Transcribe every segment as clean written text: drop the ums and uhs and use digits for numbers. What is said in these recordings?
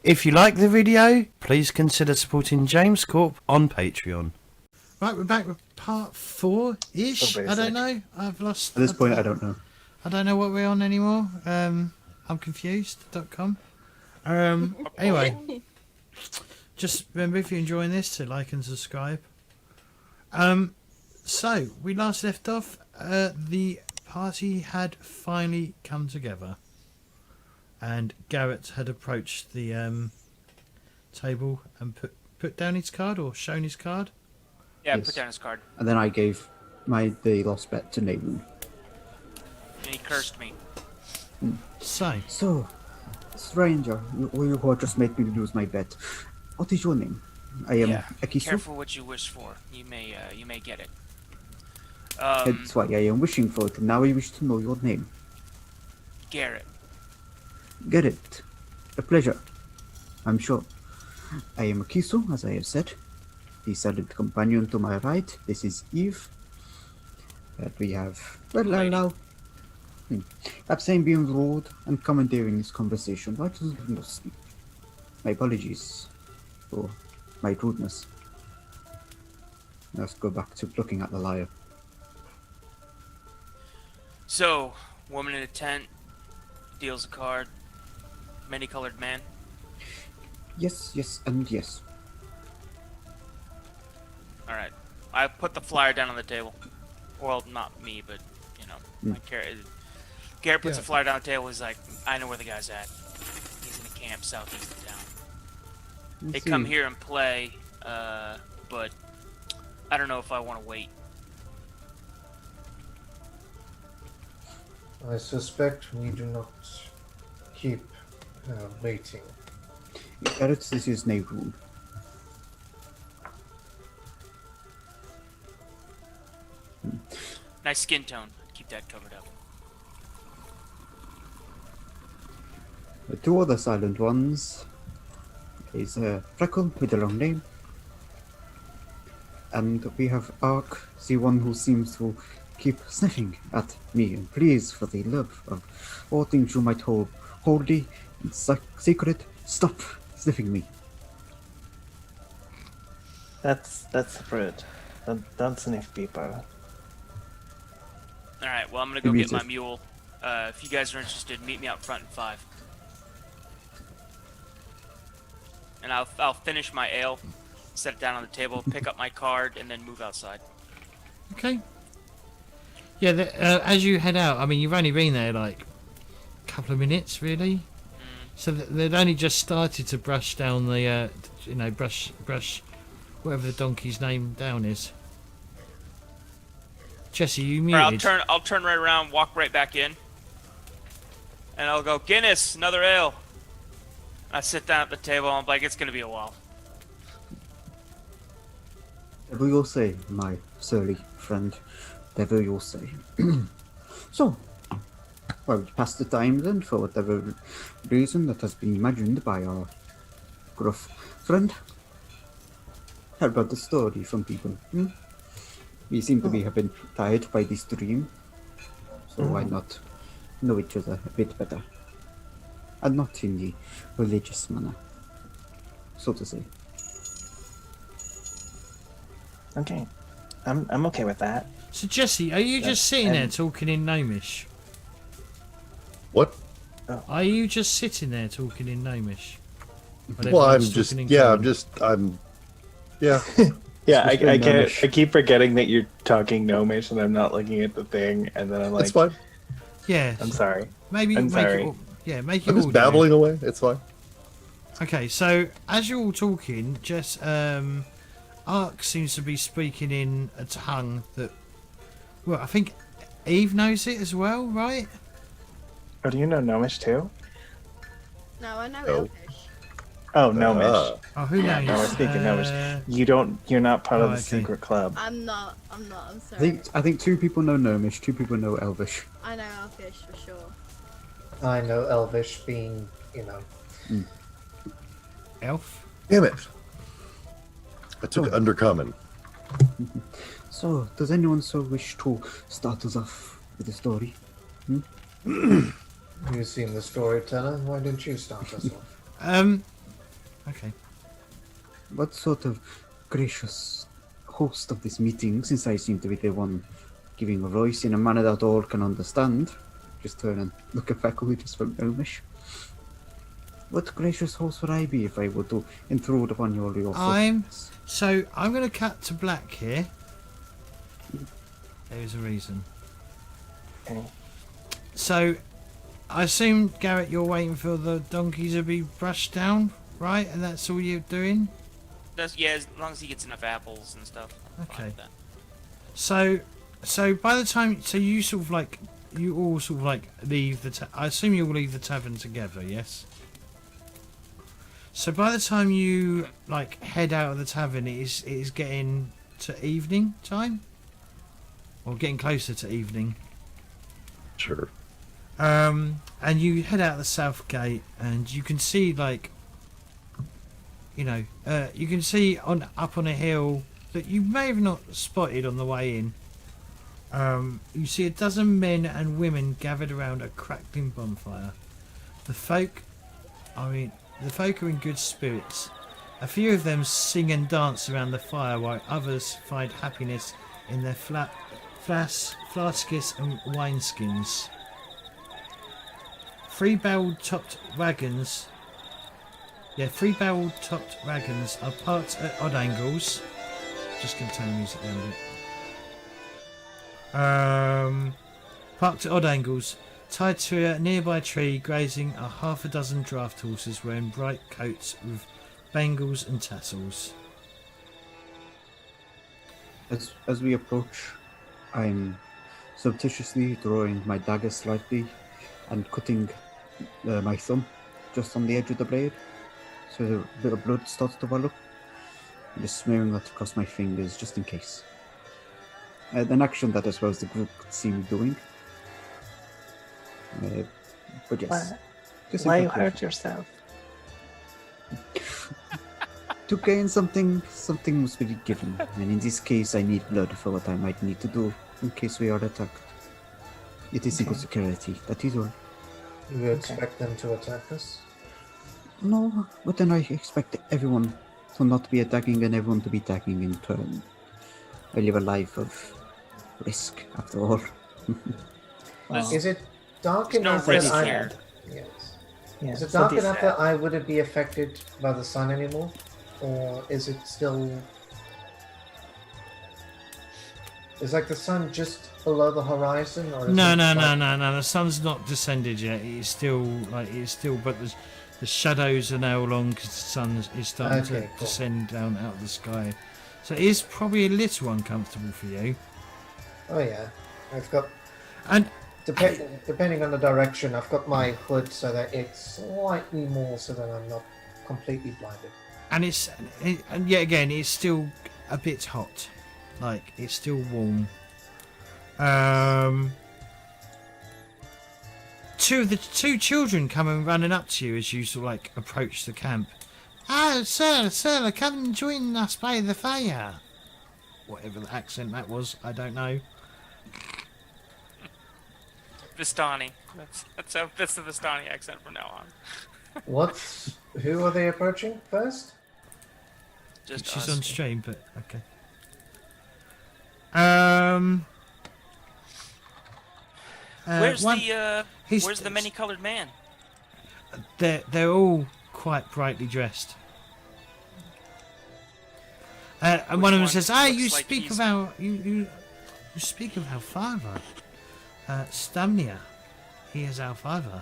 If you like the video, please consider supporting James Corp on Patreon. Right, we're back with part 4-ish. I don't know. I've lost... At this point, I don't know. I don't know what we're on anymore. I'm confused.com. Anyway, just remember, if you're enjoying this, to like and subscribe. So, we last left off, the party had finally come together. And Garrett had approached the table and put down his card, or shown his card. Yeah, Yes. put down his card. And then I gave the lost bet to Nathan. And he cursed me. So, stranger, you who just made me lose my bet. What is your name? I am Akisu. Careful what you wish for. You may get it. That's why I am wishing for it, and now I wish to know your name. Garrett. Get it. A pleasure. I'm sure. I am Akisu, as I have said. The silent companion to my right. This is Eve. That we have. Well, allow. Perhaps I'm being rude and commandeering this conversation. Why does it not sleep? My apologies for my rudeness. Let's go back to looking at the liar. So, woman in a tent deals a card. Many-colored man. Yes, yes, and yes. Alright. I put the flyer down on the table. Well, not me, but, you know, Garrett puts the flyer down on the table. He's like, I know where the guy's at. He's in a camp southeast of town. They come here and play, but I don't know if I want to wait. I suspect we do not keep waiting. Garrett, this is no rule. Nice skin tone. Keep that covered up. The two other silent ones is Freckle with a long name, and we have Ark, the one who seems to keep sniffing at me. And please, for the love of all things you might hold holy and secret, stop sniffing me. That's rude. Don't sniff people. Alright, well, I'm gonna go get my mule. If you guys are interested, meet me out front in 5. And I'll finish my ale, set it down on the table, pick up my card, and then move outside. Okay. Yeah, as you head out, I mean, you've only been there like a couple of minutes, really. So they'd only just started to brush down the, brush whatever the donkey's name down is. Jesse, you muted. Right, I'll turn right around, walk right back in, and I'll go, Guinness, another ale. I sit down at the table, and I'm like, it's gonna be a while. Whatever you'll say, my surly friend. Whatever you'll say. So, well, we passed the time then, for whatever reason that has been imagined by our gruff friend. How about the story from people? We seem to have been tired by this dream, so why not know each other a bit better? And not in the religious manner, so to say. Okay, I'm okay with that. So Jesse, are you just sitting there talking in Gnomish? What? Are you just sitting there talking in Gnomish? Well, I'm just, yeah, yeah. Yeah, I keep forgetting that you're talking Gnomish and I'm not looking at the thing, and then I'm like, It's fine. Yeah. I'm sorry. Maybe I'm make sorry. it all, make it I'm all just babbling away. It's fine. Okay, so as you're all talking, just Ark seems to be speaking in a tongue that, well, I think Eve knows it as well, right? Oh, do you know Gnomish too? No, I know Oh. Elvish. Oh, Gnomish. Oh, who knows? No, we're speaking Gnomish. You're not part of the secret club. I'm not, I'm sorry. I think 2 people know Gnomish, 2 people know Elvish. I know Elvish for sure. I know Elvish being, Elf? Damn it. I took Undercommon. So, does anyone so wish to start us off with a story? You seem the storyteller. Why didn't you start us off? Okay. What sort of gracious host of this meeting, since I seem to be the one giving a voice in a manner that all can understand? Just turn and look at faculty just for Elmish. What gracious host would I be if I were to intrude upon your thoughts? So I'm going to cut to black here. There's a reason. Okay. So I assume, Garrett, you're waiting for the donkeys to be brushed down, right? And that's all you're doing? Yeah, as long as he gets enough apples and stuff. I'm fine Okay. with that. So by the time, so you sort of like, you all sort of like leave the. I assume you all leave the tavern together, yes? So by the time you like head out of the tavern, it is getting to evening time, or getting closer to evening. Sure. And you head out the south gate, and you can see like, you know, you can see up on a hill that you may have not spotted on the way in. You see a dozen men and women gathered around a crackling bonfire. The folk are in good spirits. A few of them sing and dance around the fire, while others find happiness in their flasks and wineskins. Three-barreled topped wagons are parked at odd angles. Just gonna turn the music down a bit. Parked at odd angles, tied to a nearby tree, grazing are half a dozen draft horses wearing bright coats with bangles and tassels. As we approach, I'm surreptitiously drawing my dagger slightly and cutting my thumb just on the edge of the blade, so a bit of blood starts to well up. I'm just smearing that across my fingers just in case. An action that I suppose the group could see me doing. But yes. Just Why in you precaution. hurt yourself? To gain something must be given, and in this case I need blood for what I might need to do in case we are attacked. It is in good security, that is all. You expect them to attack us? No, but then I expect everyone to not be attacking and everyone to be attacking in turn. I live a life of risk, after all. Is it dark There's no enough that risk I... here. Yes. Yeah, Is it so dark this- enough that I wouldn't be affected by the sun anymore? Or is it still... Is like the sun just below the horizon? Or is No. it like- The sun's not descended yet. It's still but the shadows are now long because the sun is starting to Okay, cool. descend down out of the sky. So it is probably a little uncomfortable for you. Oh yeah. I've got... And Depending on the direction, I've got my hood so that it's slightly more so that I'm not completely blinded. and yet again, it's still a bit hot. Like it's still warm. Two children coming running up to you as you sort of like approach the camp. Ah, sir, come and join us by the fire. Whatever the accent that was, I don't know. Vistani. That's the Vistani accent from now on. Who are they approaching first? Just She's us. on stream, but okay. Where's one- he's- Where's the many-colored man? They're all quite brightly dressed. And one of them one says, "Ah, you looks like speak he's- of our you speak of our father, Stamnia. He is our father."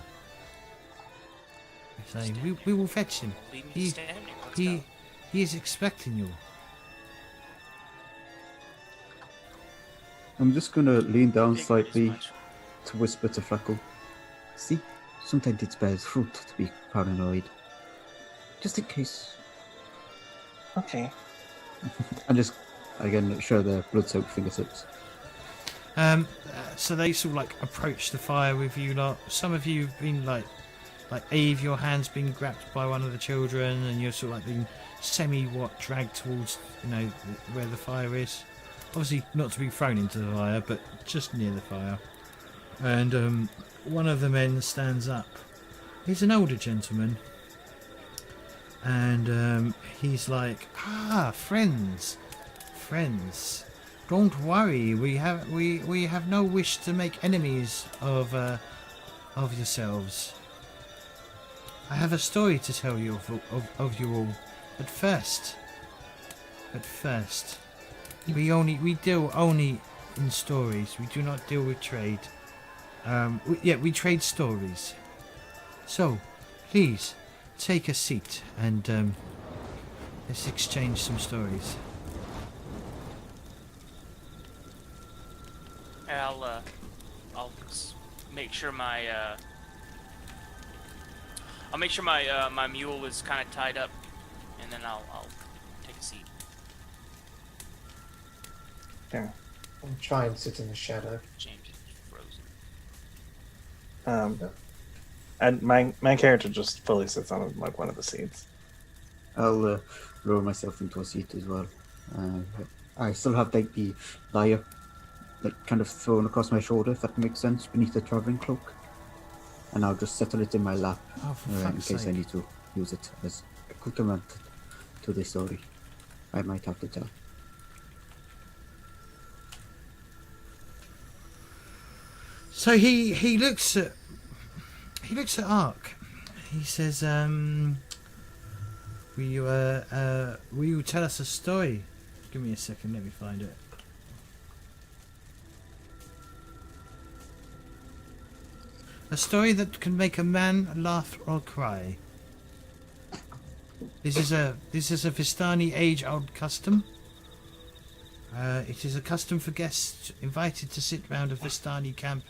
I say, "We will fetch him. Lead me He to Stanley. Let's he go. he is expecting you." I'm just gonna lean down Big slightly much. to whisper to Freckle. See, sometimes it bears fruit to be paranoid. Just in case. Okay. And just, again, show their blood-soaked fingertips. So they sort of like approach the fire with you lot. Some of you have been like Eve, your hand's been grabbed by one of the children, and you're sort of like being dragged towards where the fire is. Obviously not to be thrown into the fire, but just near the fire. And one of the men stands up. He's an older gentleman. And he's like, friends. Don't worry, we have no wish to make enemies of yourselves. I have a story to tell you of you all. But first, we deal only in stories. We do not deal with trade. We trade stories. So, please take a seat and let's exchange some stories. I'll make sure my my mule is kind of tied up, and then I'll take a seat. Yeah. I'll try and sit in the shadow. James is frozen. And my character just fully sits on like one of the seats. I'll lower myself into a seat as well. I still have like the lyre, like kind of thrown across my shoulder, if that makes sense, beneath the traveling cloak. And I'll just settle it in my lap in case I need to use it as a accoutrement to the story I might have to tell. So he looks at Ark. He says, will you tell us a story? Give me a second, let me find it. A story that can make a man laugh or cry. This is a Vistani age-old custom. It is a custom for guests invited to sit round a Vistani camp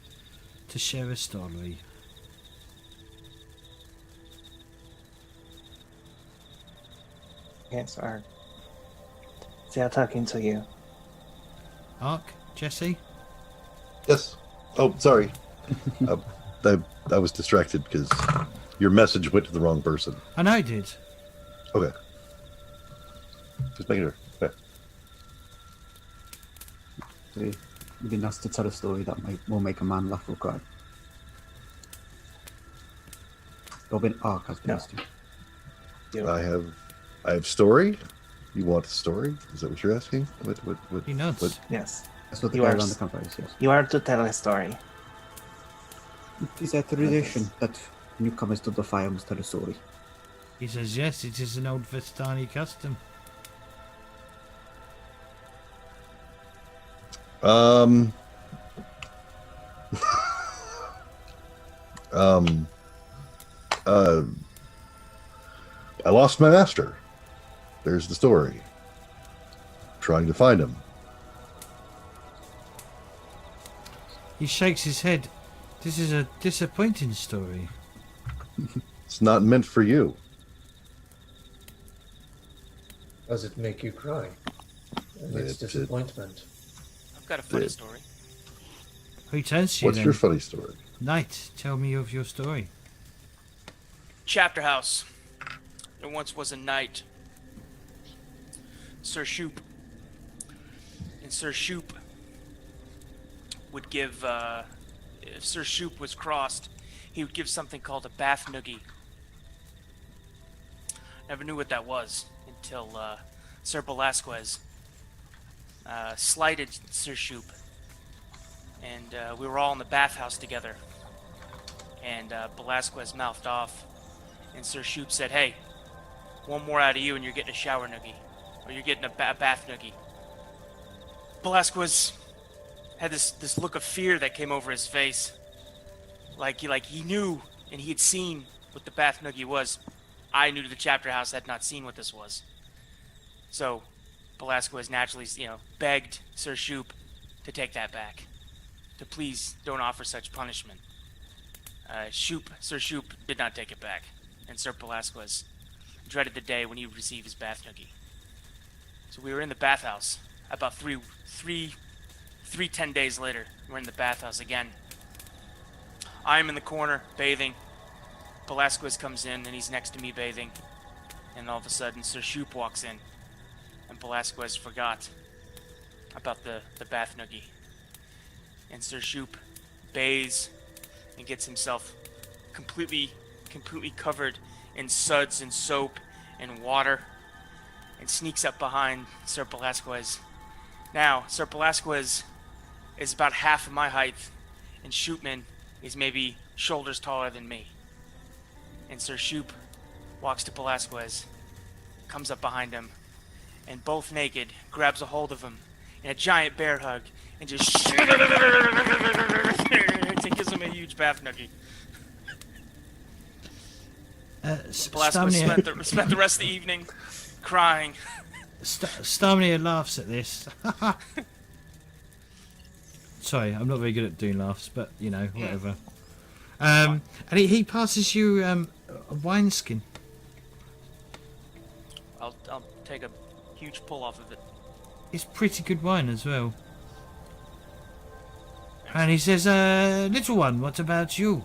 to share a story. Yes, Ark. They are talking to you. Ark, Jesse? Yes. Oh, sorry. I was distracted because your message went to the wrong person. I know I did. Okay. Just making sure. Okay. It'd be nice to tell a story that will make a man laugh or cry. Robin Ark has been asked to. I have story. You want a story? Is that what you're asking? What He nods. what- Yes. That's what the You guy are around the campfire is, yes. You are to tell a story. It is a tradition that newcomers to the fire must tell a story. He says, yes, it is an old Vistani custom. I lost my master. There's the story. Trying to find him. He shakes his head. This is a disappointing story. It's not meant for you. Does it make you cry? And it's disappointment. I've got a funny story. He turns to you What's then. your funny story? Knight, tell me of your story. Chapter house. There once was a knight, Sir Shoop. And Sir Shoop would give, if Sir Shoop was crossed, he would give something called a bath noogie. Never knew what that was until Sir Velasquez slighted Sir Shoop. And we were all in the bathhouse together. And Velasquez mouthed off. And Sir Shoop said, hey, one more out of you and you're getting a shower noogie. Or you're getting a bath noogie. Velasquez had this look of fear that came over his face. Like he knew and he had seen what the bath noogie was. I knew the chapter house had not seen what this was. So Velasquez naturally, begged Sir Shoop to take that back. To please don't offer such punishment. Sir Shoop did not take it back. And Sir Velasquez dreaded the day when he would receive his bath noogie. So we were in the bathhouse. About three 10 days later, we're in the bathhouse again. I'm in the corner, bathing. Velasquez comes in, and he's next to me bathing. And all of a sudden, Sir Shoop walks in. And Velasquez forgot about the bath noogie. And Sir Shoop bathes and gets himself completely covered in suds and soap in water and sneaks up behind Sir Velasquez. Now, Sir Velasquez is about half of my height, and Shootman is maybe shoulders taller than me. And Sir Shoop walks to Velasquez, comes up behind him, and both naked grabs a hold of him in a giant bear hug and just gives him a huge bath noogie. Velasquez spent the rest of the evening crying. Starmania laughs at this. Sorry, I'm not very good at doing laughs, but you know, whatever. And he passes you a wineskin. I'll take a huge pull off of it. It's pretty good wine as well. And he says, little one, what about you?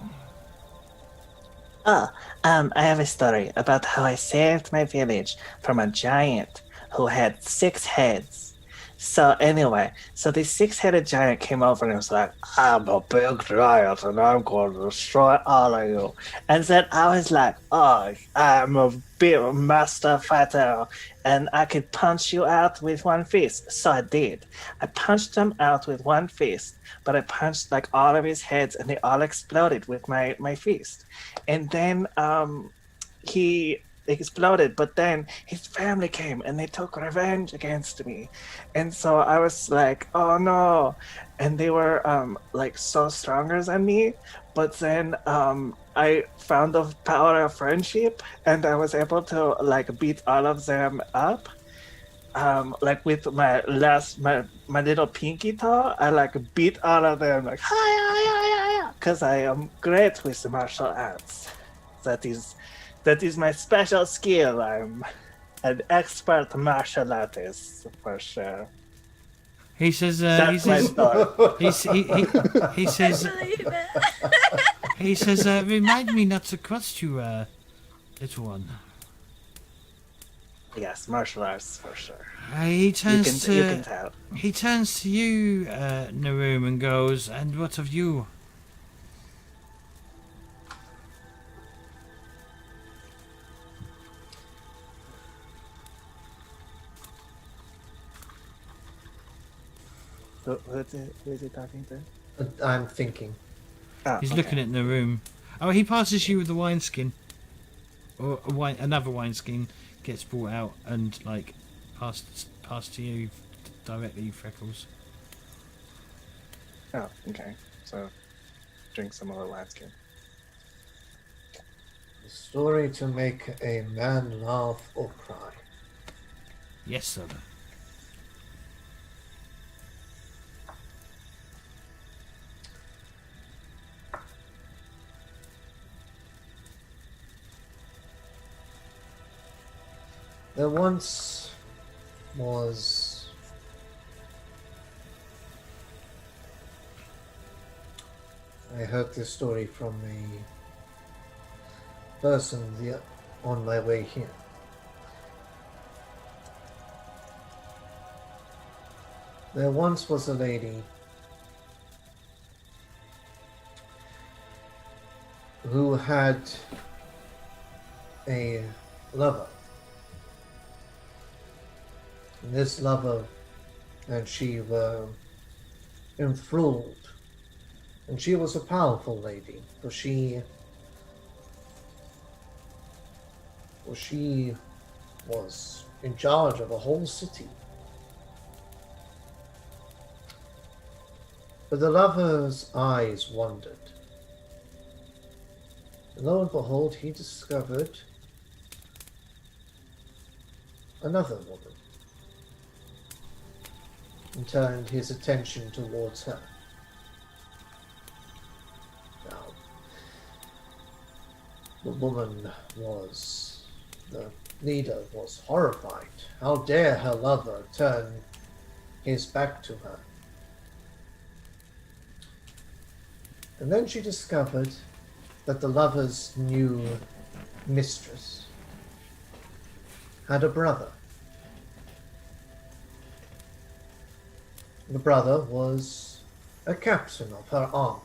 Oh, I have a story about how I saved my village from a giant who had 6 heads. So anyway, this 6-headed giant came over and was like, I'm a big giant and I'm going to destroy all of you. And then I was like, oh, I'm a big master fighter and I could punch you out with one fist. So I did. I punched him out with one fist, but I punched like all of his heads and they all exploded with my fist. And then he exploded, but then his family came and they took revenge against me. And so I was like, oh no. And they were like so stronger than me. But then I found the power of friendship and I was able to like beat all of them up. Like with my little pinky toe, I like beat all of them like hi, because I am great with the martial arts. That is my special skill. I'm an expert martial artist for sure. He says, That's my story. he says, Believe it. he says, remind me not to cross you, little one. Yes, martial arts for sure. He turns You can tell. He turns to you, Naroom, and goes, and what of you? Who is he talking to? I'm thinking. Oh, He's okay. looking at Naroom. Oh, he passes you with the wineskin. Or another wineskin gets brought out and, like, passed to you directly, Freckles. Oh, okay. So, drink some more wineskin. A story to make a man laugh or cry. Yes, sir. There once was I heard this story from a person on my way here. There once was a lady who had a lover. And this lover and she were enthralled. And she was a powerful lady, for she was in charge of a whole city. But the lover's eyes wandered. And lo and behold, he discovered another woman and turned his attention towards her. Now, the woman the leader was horrified. How dare her lover turn his back to her? And then she discovered that the lover's new mistress had a brother. The brother was a captain of her army,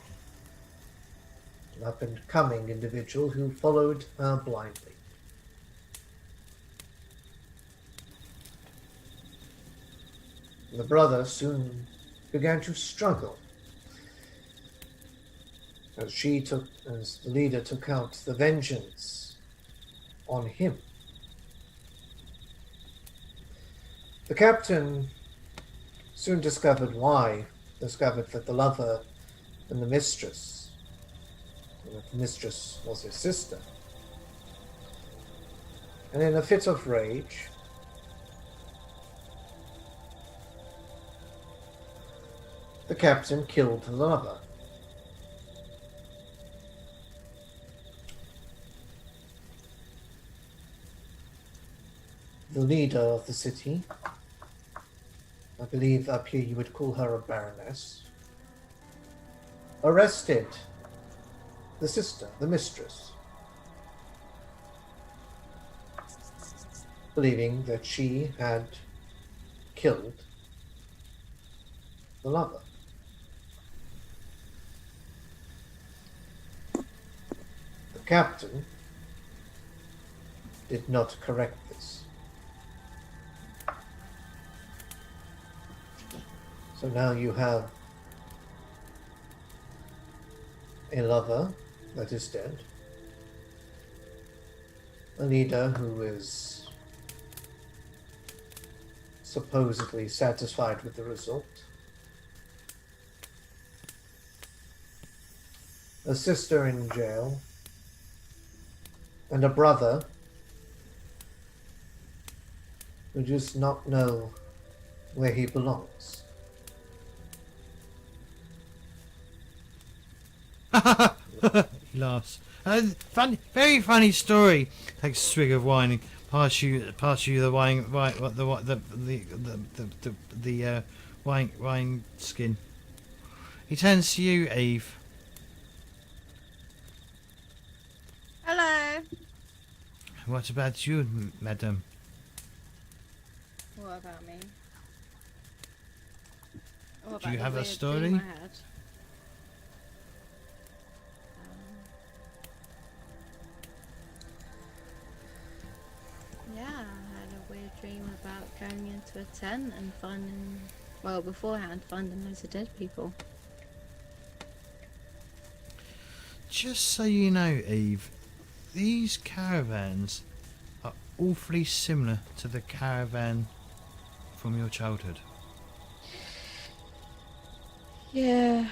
an up-and-coming individual who followed her blindly. The brother soon began to struggle as the leader took out the vengeance on him. The captain soon discovered that the lover and the mistress, and that the mistress was his sister. And in a fit of rage, the captain killed the lover. The leader of the city, I believe up here you would call her a baroness, arrested the sister, the mistress, believing that she had killed the lover. The captain did not correct this. So now you have a lover that is dead, a leader who is supposedly satisfied with the result, a sister in jail, and a brother who does not know where he belongs. He laughs. Very funny story. Takes a swig of wine and pass you the wine, the wine skin. He turns to you, Eve. Hello. What about you, madam? What about me? What Do you about have the a weird story? dream I had? Yeah, I had a weird dream about going into a tent and finding, well, beforehand, finding loads of dead people. Just so you know, Eve, these caravans are awfully similar to the caravan from your childhood. Yeah,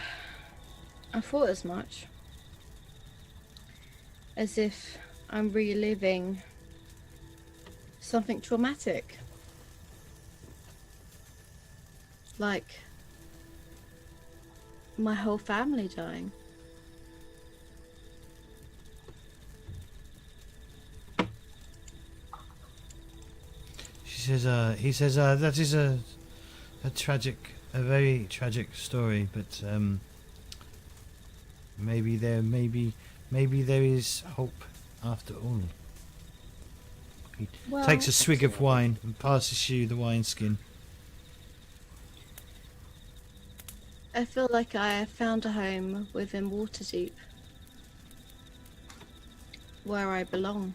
I thought as much. As if I'm reliving something traumatic. Like my whole family dying. He says, that is a very tragic story, but maybe there is hope after all. He takes a swig of wine and passes you the wineskin. I feel like I found a home within Waterdeep, where I belong.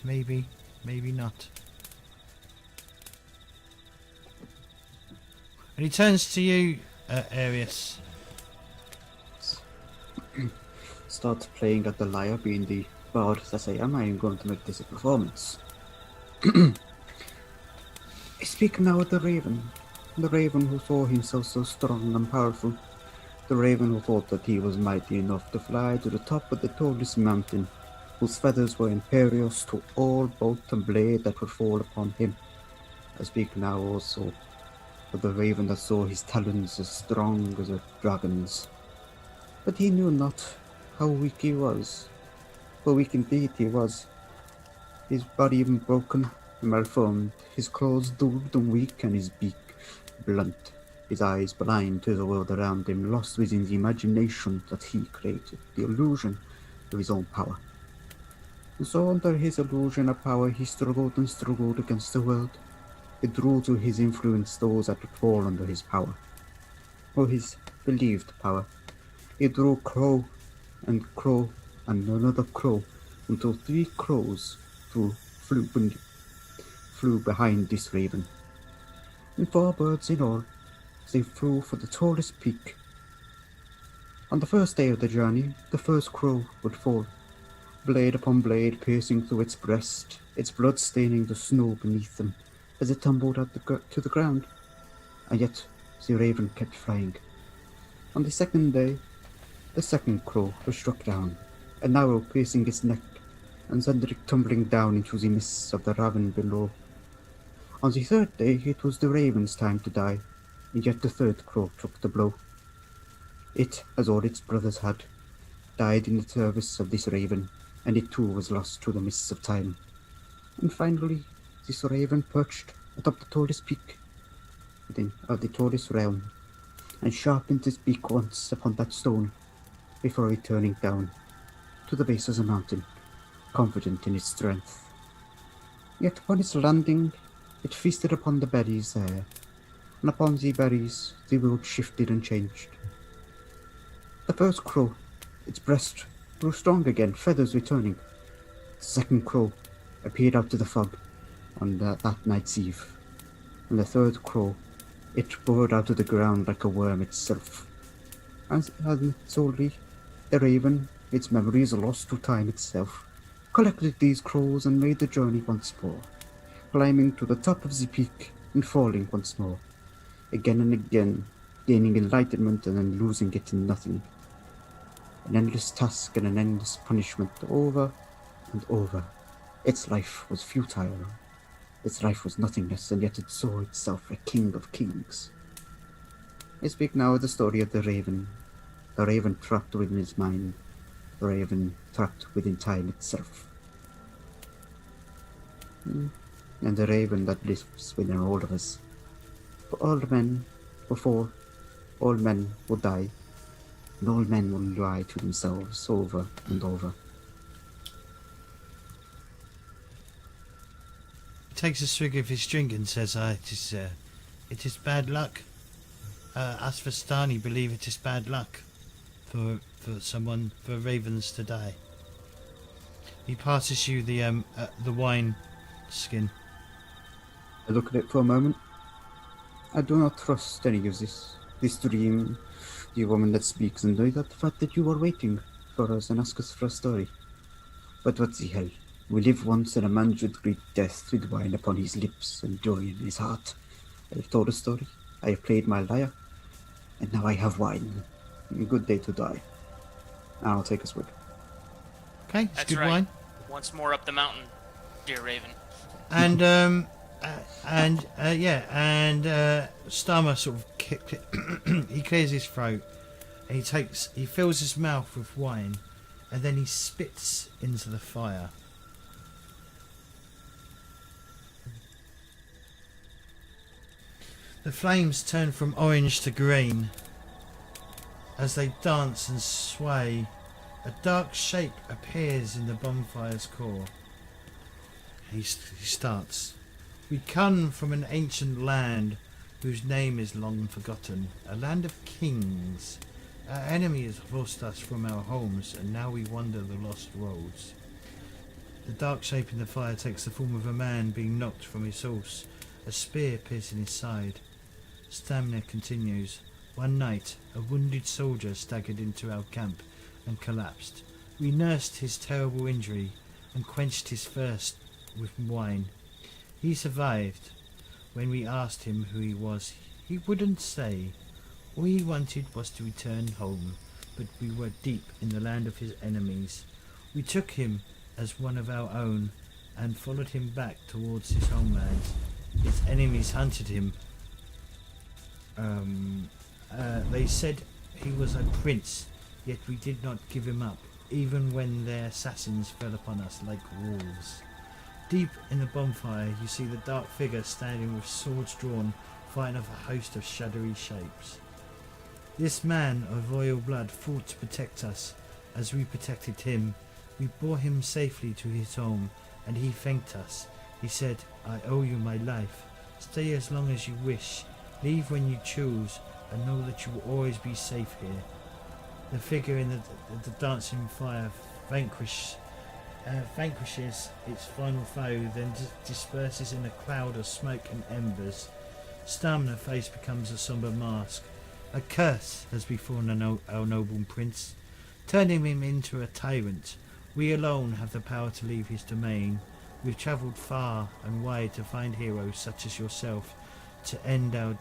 Maybe not. And he turns to you, Arius. Start playing at the lyre, being the bard that I am going to make this a performance. I speak now of the Raven who saw himself so strong and powerful, the Raven who thought that he was mighty enough to fly to the top of the tallest mountain, whose feathers were imperious to all bolt and blade that would fall upon him. I speak now also of the Raven that saw his talons as strong as a dragon's. But he knew not how weak he was, for weak indeed he was. His body even broken and malformed, his claws dulled and weak, and his beak blunt, his eyes blind to the world around him, lost within the imagination that he created, the illusion of his own power. And so under his illusion of power he struggled and struggled against the world. He drew to his influence those that would fall under his power, or his believed power. He drew crow and another crow, until 3 crows flew flew behind this raven, and 4 birds in all, they flew for the tallest peak. On the first day of the journey, the first crow would fall, blade upon blade piercing through its breast, its blood staining the snow beneath them as it tumbled out to the ground. And yet the raven kept flying. On the second day, the second crow was struck down, an arrow piercing its neck and sending it tumbling down into the mists of the ravine below. On the third day, it was the raven's time to die, and yet the third crow took the blow. It, as all its brothers had, died in the service of this raven, and it too was lost to the mists of time. And finally, this raven perched atop the tallest peak of the tallest realm, and sharpened his beak once upon that stone, before returning down to the base of the mountain, confident in its strength. Yet upon its landing, it feasted upon the berries there, and upon the berries the world shifted and changed. The first crow, its breast grew strong again, feathers returning. The second crow appeared out of the fog on that night's eve, and the third crow, it burrowed out of the ground like a worm itself. And solely the raven, its memories lost to time itself, collected these crows and made the journey once more, climbing to the top of the peak and falling once more, again and again, gaining enlightenment and then losing it in nothing. An endless task and an endless punishment over and over. Its life was futile. Its life was nothingness, and yet it saw itself a king of kings. I speak now of the story of the raven trapped within his mind, the raven trapped within time itself. And the raven that lives within all of us. For all men, before all men will die, and all men will lie to themselves over and over. He takes a swig of his drink and says, it is bad luck. Us Vistani believe it is bad luck for ravens to die. He passes you the wine skin. I look at it for a moment. I do not trust any of this dream, the woman that speaks, and the fact that you are waiting for us and ask us for a story. But what the hell? We live once, and a man should greet death with wine upon his lips and joy in his heart. I have told a story, I have played my lyre, and now I have wine. A good day to die. I'll take a swig. Okay, it's That's good right. wine. Once more up the mountain, dear Raven. And Starmer sort of he clears his throat, and he fills his mouth with wine, and then he spits into the fire. The flames turn from orange to green. As they dance and sway, a dark shape appears in the bonfire's core. He starts. We come from an ancient land whose name is long forgotten, a land of kings. Our enemy has forced us from our homes, and now we wander the lost roads. The dark shape in the fire takes the form of a man being knocked from his horse, a spear piercing his side. Stamina continues. One night, a wounded soldier staggered into our camp and collapsed. We nursed his terrible injury and quenched his thirst with wine. He survived. When we asked him who he was, he wouldn't say. All he wanted was to return home, but we were deep in the land of his enemies. We took him as one of our own and followed him back towards his homeland. His enemies hunted him. They said he was a prince, yet we did not give him up, even when their assassins fell upon us like wolves. Deep in the bonfire, you see the dark figure standing with swords drawn, fighting off a host of shadowy shapes. This man of royal blood fought to protect us, as we protected him. We bore him safely to his home, and he thanked us. He said, I owe you my life. Stay as long as you wish. Leave when you choose, and know that you will always be safe here. The figure in the dancing fire vanquished vanquishes its final foe, then disperses in a cloud of smoke and embers. Stamina face becomes a somber mask. A curse has befallen our noble prince, turning him into a tyrant. We alone have the power to leave his domain. We've travelled far and wide to find heroes such as yourself, to end our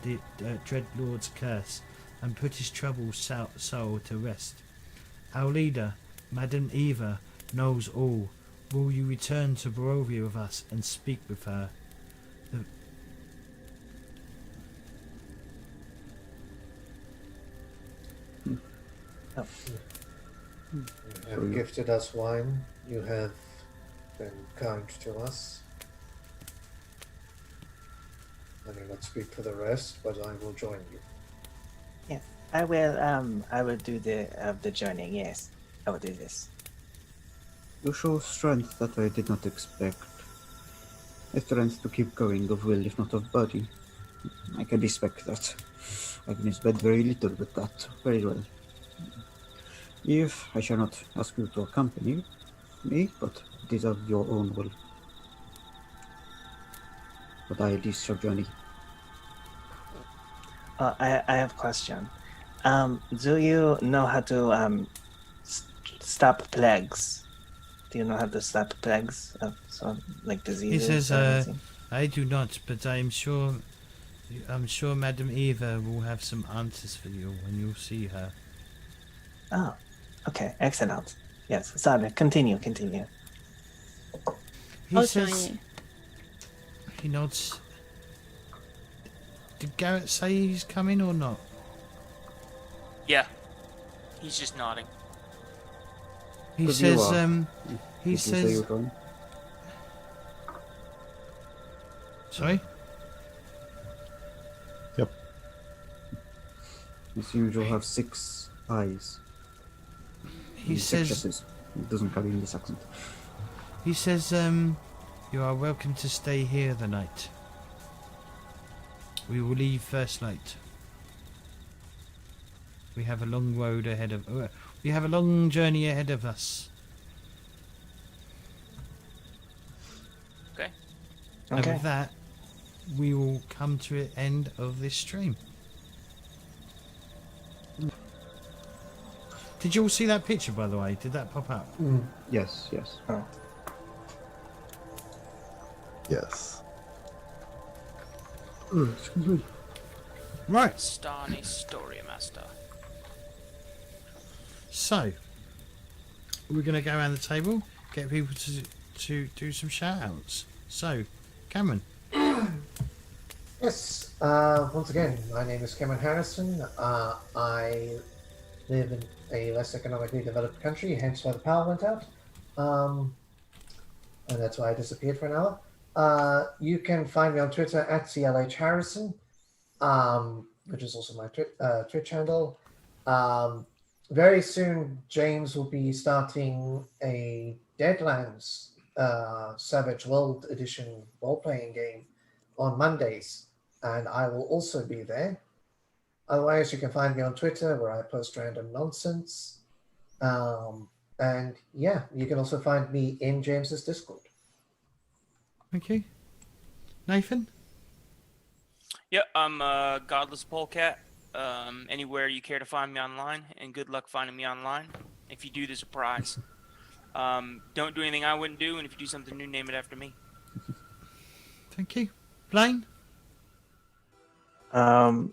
dread lord's curse and put his troubled soul to rest. Our leader, Madame Eva, knows all. Will you return to Barovia with us and speak with her? You have gifted us wine. You have been kind to us. I may not speak for the rest, but I will join you. Yes, I will. I will do the journey. Yes, I will do this. You show strength that I did not expect. A strength to keep going of will, if not of body. I can respect that. I've misread very little with that. Very well. If I shall not ask you to accompany me, but it is of your own will. But I at least shall journey. I have a question. Do you know how to stop plagues? Do you know how to stop plagues of like diseases? He or says, anything? I do not, but I'm sure Madame Eva will have some answers for you when you see her. Oh, okay, excellent. Yes, sorry. Continue. He I'll says, join you. he nods. Did Garrett say he's coming or not? Yeah. He's just nodding. He But you says, are. he Did you say says, you're going? sorry? Yep. It seems you'll have 6 eyes. He Six says, yeses. It doesn't carry in this accent. he says, you are welcome to stay here the night. We will leave first light. We have a long road ahead of. We have a long journey ahead of us. Okay. And Okay. with that, we will come to the end of this stream. Did you all see that picture, by the way? Did that pop up? Yes. Oh. Yes. Excuse me. Right. Stani Story Master. So, we're going to go around the table, get people to do some shout-outs. So, Cameron. Yes, once again, my name is Cameron Harrison. I live in a less economically developed country, hence why the power went out. And that's why I disappeared for an hour. You can find me on Twitter at CLHHarrison, which is also my Twitch handle. Very soon, James will be starting a Deadlands Savage World Edition role-playing game on Mondays, and I will also be there. Otherwise, you can find me on Twitter where I post random nonsense. And yeah, you can also find me in James's Discord. Thank you. Nathan? Yeah, I'm Godless Polecat. Anywhere you care to find me online, and good luck finding me online. If you do, there's a prize. Don't do anything I wouldn't do, and if you do something new, name it after me. Thank you. Blaine? I'm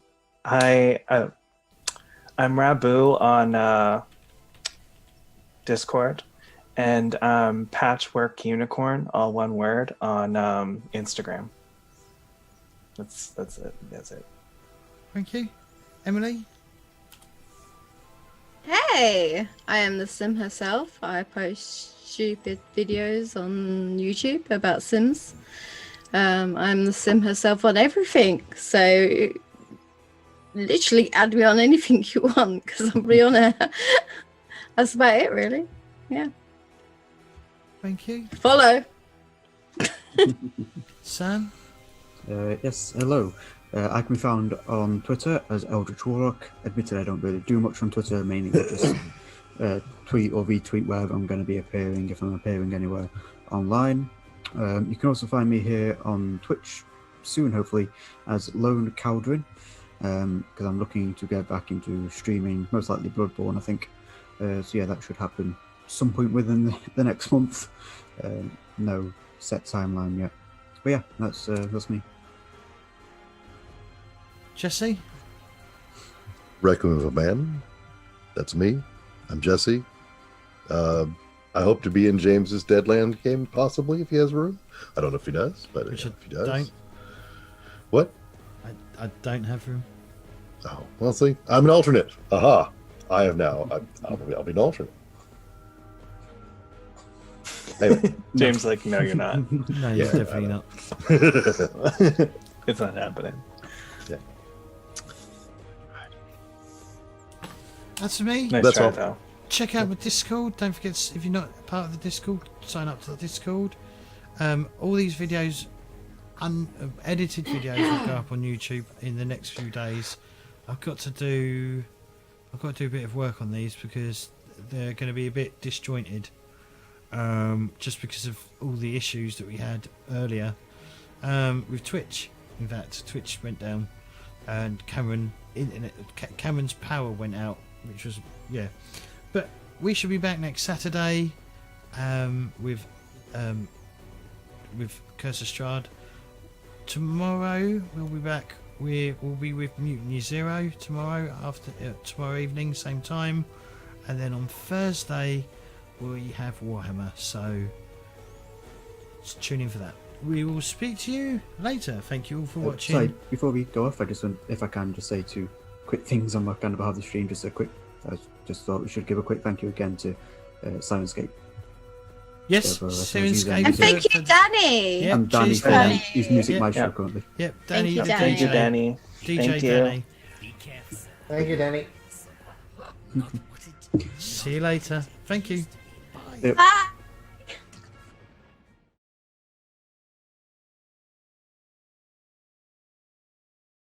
Rabu on Discord, and Patchwork Unicorn, all one word, on Instagram. That's it. Thank you. Emily? Hey, I am the Sim herself. I post stupid videos on YouTube about Sims. I'm the Sim herself on everything, so literally add me on anything you want because I'm really on it. That's about it, really. Yeah. Thank you. Follow. Sam? Yes, hello. I can be found on Twitter as Eldritch Warlock. Admitted I don't really do much on Twitter, mainly just tweet or retweet wherever I'm going to be appearing, if I'm appearing anywhere online. You can also find me here on Twitch soon, hopefully, as Lone Caldron, because I'm looking to get back into streaming, most likely Bloodborne, I think. So yeah, that should happen some point within the next month. No set timeline yet. But yeah, that's me. Jesse? Requiem of a Man. That's me. I'm Jesse. I hope to be in James's Deadland game, possibly, if he has room. I don't know if he does, but if he does. Don't. What? I don't have room. Oh, well, see, I'm an alternate. Aha! I have now. I'll be an alternate. Anyway. James, like, no, you're not. No, you're definitely not. It's not happening. Yeah. That's me. Nice That's try, all. though. Check out my Discord. Don't forget, if you're not part of the Discord, sign up to the Discord. All these videos, edited videos, will go up on YouTube in the next few days. I've got to do a bit of work on these because they're going to be a bit disjointed, just because of all the issues that we had earlier with Twitch. In fact, Twitch went down, and Cameron's power went out, which was But we should be back next Saturday with Castle Strahd. Tomorrow we'll be back. We'll be with Mutiny Zero tomorrow tomorrow evening, same time, and then on Thursday we have Warhammer. So tune in for that. We will speak to you later. Thank you all for watching. Sorry, before we go off, I just want, if I can, just say two quick things on my kind of behalf of the stream. Just a quick. I just thought we should give a quick thank you again to Sirenscape. Yes, Sirenscape. And thank you, Danny. And Danny cheers, for Danny. his music maestro currently. Yep, Danny. Thank you, the Danny. DJ. Thank you, Danny. DJ Thank you. Danny. Thank you, Danny. See you later. Thank you. Yep. Bye.